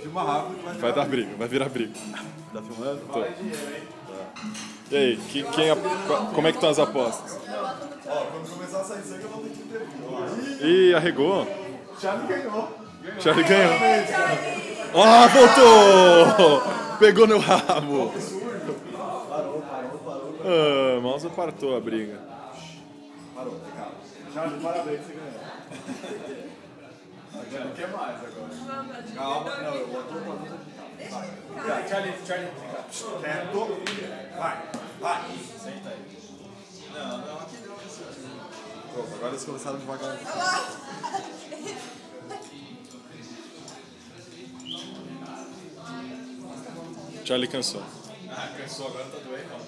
filma rápido que Vai dar briga, vai virar briga. Tá filmando? Tô. E aí, como é que estão as apostas? Ó, quando começar a sair sangue eu vou ter que intervir. Ih, arregou. Charlie ganhou. Charlie ganhou. Ah, voltou! Pegou no rabo. Parou. Ah, mouse apartou a briga. Parou, calma. Charlie, parabéns, você ganhou. Não quer mais agora. Calma, não, eu botou o produto aqui. Vai. Charlie, quieto. Vai. Senta aí. Não, aqui não. Pronto, agora eles começaram devagar. Charlie cansou. Cansou, agora tá doendo, ó.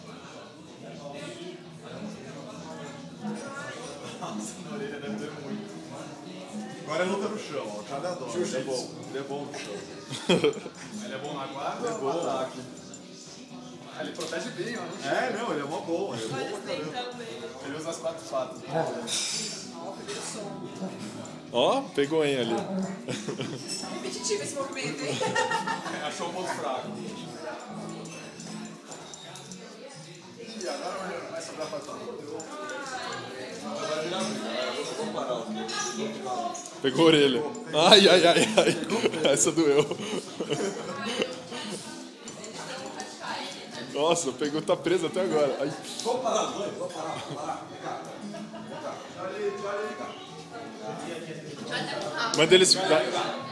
Nossa, na orelha deve doer muito. Agora é luta no chão, ó. O Charlie adora. Ele é bom no chão. Ele é bom na guarda? Ele é bom no ataque. Ele protege bem, ó. Não, ele é mó bom. Ele é bom pra caramba. Ele usa as 4 patas. Ó, pegou hein ali. Repetitivo esse movimento, hein? Achou um ponto fraco. E agora vai sobrar pra todo. Vai virar briga. Eu vou parar o jogo. Pegou a orelha. Ai. Essa doeu. Nossa, pegou, tá preso até agora. Ai. Vamos parar os dois, vamos parar. Vem cá.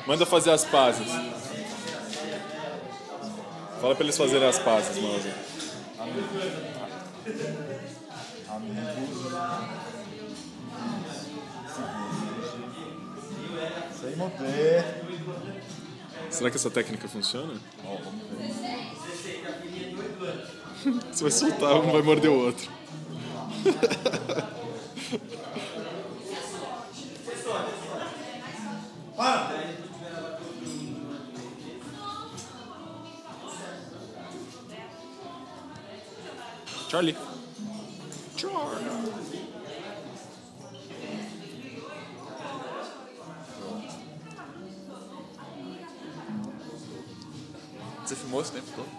Manda fazer as pazes. Fala pra eles fazerem as pazes, mouse. Sem mover. Será que essa técnica funciona? Ó, vamos ver. Você vai soltar, um vai morder o outro. Para! Charlie. Você filmou esse tempo todo?